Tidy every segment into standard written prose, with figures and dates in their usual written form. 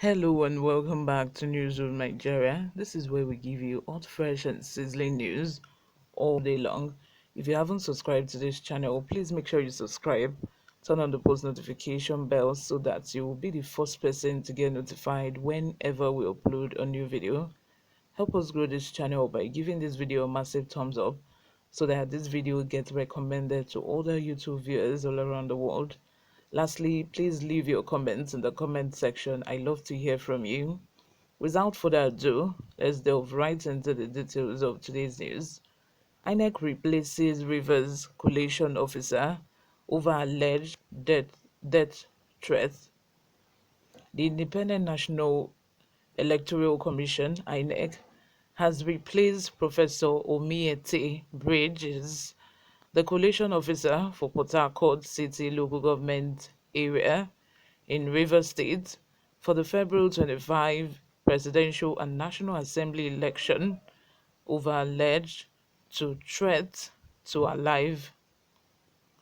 Hello and welcome back to Newsroom Nigeria. This is where we give you hot, fresh, and sizzling news all day long. If you haven't subscribed to this channel, please make sure you subscribe. Turn on the post notification bell so that you will be the first person to get notified whenever we upload a new video. Help us grow this channel by giving this video a massive thumbs up so that this video gets recommended to other YouTube viewers all around the world. Lastly, please leave your comments in the comment section. I love to hear from you. Without further ado, let's delve right into the details of today's news. Inec replaces Rivers collation officer over alleged death threat. The Independent National Electoral Commission (INEC) has replaced Professor Omiete Bridges, the collation officer for Port Harcourt City Local Government Area in Rivers State, for the February 25 presidential and National Assembly election over alleged to threat to her life.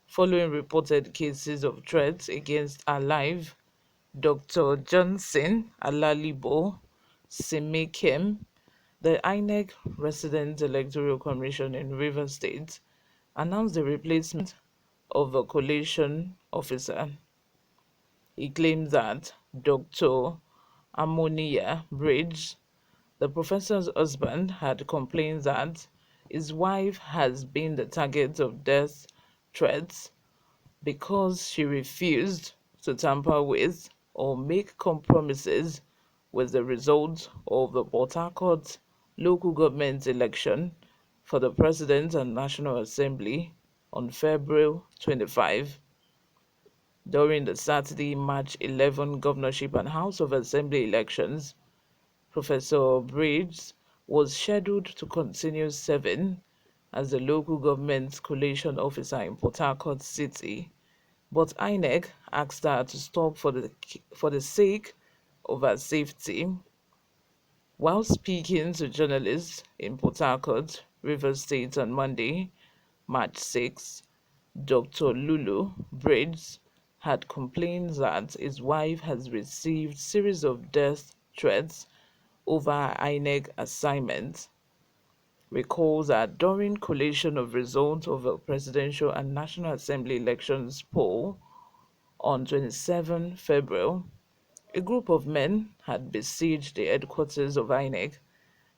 Following reported cases of threats against her life, Dr. Johnson Alalibo Semekem, the INEC Resident Electoral Commission in Rivers State, announced the replacement of a collation officer. He claims that Dr. Ammonia Bridge, the professor's husband, had complained that his wife has been the target of death threats because she refused to tamper with or make compromises with the results of the Port Harcourt local government election for the President and National Assembly on February 25. During the Saturday, March 11 governorship and House of Assembly elections, Professor Bridges was scheduled to continue serving as the local government collation officer in Port Harcourt City, but INEC asked her to stop for the sake of her safety. While speaking to journalists in Port Harcourt, Rivers State on Monday, March 6, Dr. Lulu Bridges had complained that his wife has received series of death threats over her INEC assignment. Recalls that during collation of results of a presidential and National Assembly elections poll on 27 February, a group of men had besieged the headquarters of INEC,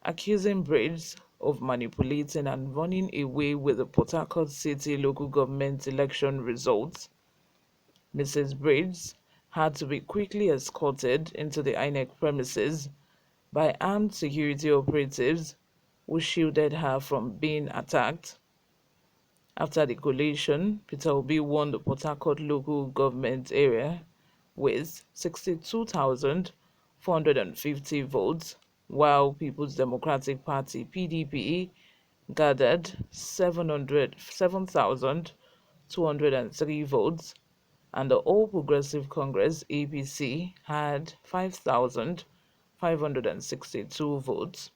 accusing Bridges of manipulating and running away with the Port Harcourt City local government election results. Mrs. Bridges had to be quickly escorted into the INEC premises by armed security operatives who shielded her from being attacked. After the collation, Peter Obi won the Port Harcourt local government area with 62,450 votes, while People's Democratic Party (PDP) gathered 7,203 votes, and the All Progressive Congress (APC) had 5,562 votes.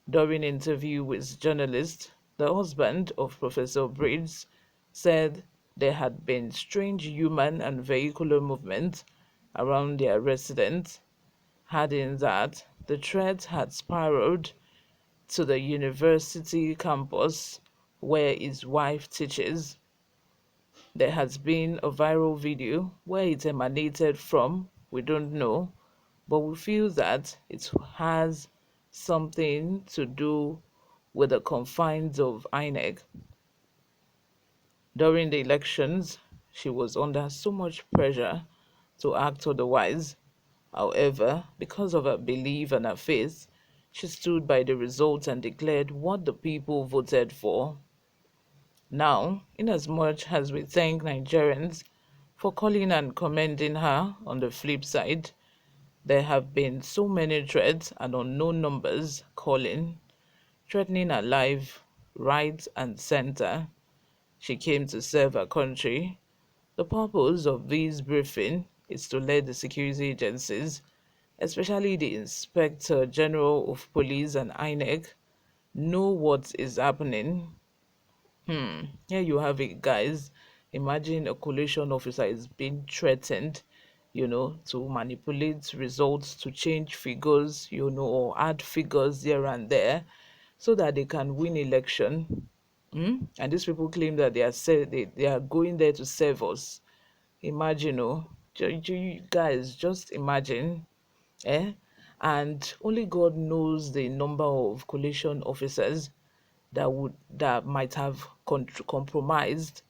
During an interview with journalists, the husband of Professor Bridges said there had been strange human and vehicular movement around their residence, adding that the threat had spiraled to the university campus where his wife teaches. There has been a viral video where it emanated from, we don't know, but we feel that it has something to do with the confines of INEC. During the elections, she was under so much pressure to act otherwise. However, because of her belief and her faith, she stood by the results and declared what the people voted for. Now, inasmuch as we thank Nigerians for calling and commending her, on the flip side, there have been so many threats and unknown numbers calling, threatening her life right and center. She came to serve her country. The purpose of this briefing is to let the security agencies, especially the Inspector General of Police and INEC, know what is happening. Here you have it, guys. Imagine a collation officer is being threatened to manipulate results, to change figures, or add figures here and there so that they can win election. And these people claim that they are going there to serve us. Imagine, you guys, just imagine, eh? And only God knows the number of coalition officers that might have compromised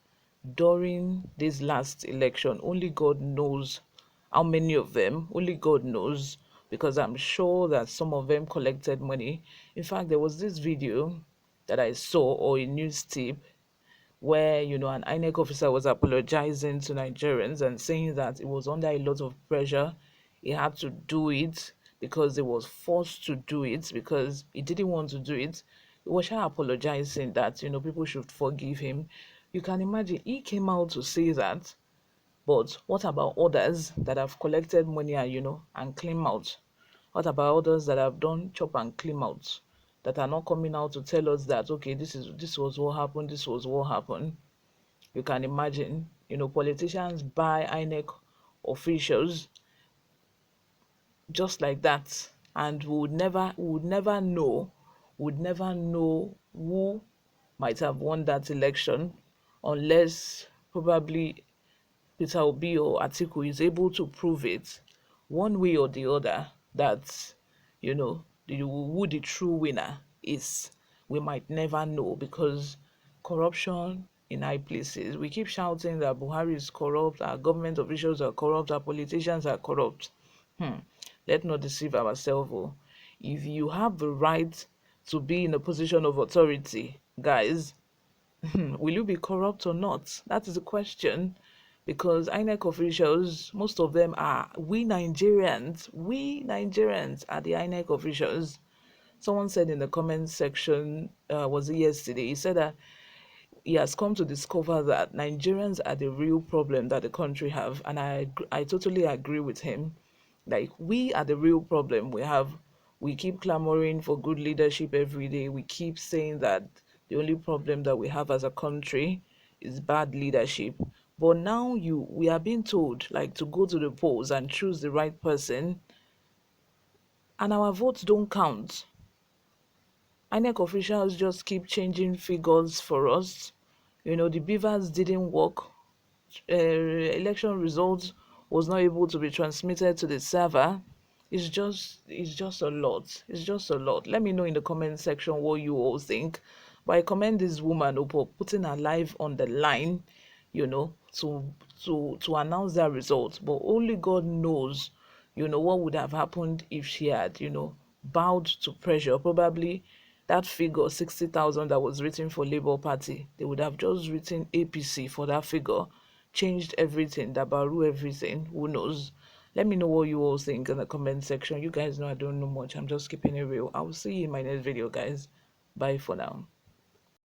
during this last election. Only God knows how many of them. Only God knows, because I'm sure that some of them collected money. In fact, there was this video that I saw, or a news tip, where an Inec officer was apologizing to Nigerians and saying that it was under a lot of pressure. He had to do it because he was forced to do it because he didn't want to do it. He was apologizing that people should forgive him. You can imagine, he came out to say that. But what about others that have collected money and and claim out? What about others that have done chop and claim out, that are not coming out to tell us that, okay, this was what happened, this was what happened? You can imagine, politicians buy Inec officials just like that, and would never know who might have won that election, unless probably Peter Obi or Atiku is able to prove it one way or the other, that who the true winner is. We might never know, because corruption in high places. We keep shouting that Buhari is corrupt, our government officials are corrupt, our politicians are corrupt. Let's not deceive ourselves. Oh. If you have the right to be in a position of authority, guys, will you be corrupt or not? That is the question. Because INEC officials, most of them are we Nigerians. We Nigerians are the INEC officials. Someone said in the comment section, was it yesterday? He said that he has come to discover that Nigerians are the real problem that the country have, and I totally agree with him. Like, we are the real problem. We keep clamoring for good leadership every day. We keep saying that the only problem that we have as a country is bad leadership. But now we are being told, like, to go to the polls and choose the right person, and our votes don't count. INEC officials just keep changing figures for us. The beavers didn't work. Election results was not able to be transmitted to the server. It's just a lot. It's just a lot. Let me know in the comment section what you all think. But I commend this woman for putting her life on the line, to announce that result. But only God knows, what would have happened if she had, bowed to pressure. Probably that figure 60,000 that was written for Labour Party, they would have just written APC for that figure, changed everything, dabaru everything. Who knows? Let me know what you all think in the comment section. You guys know I don't know much. I'm just keeping it real. I will see you in my next video, guys. Bye for now.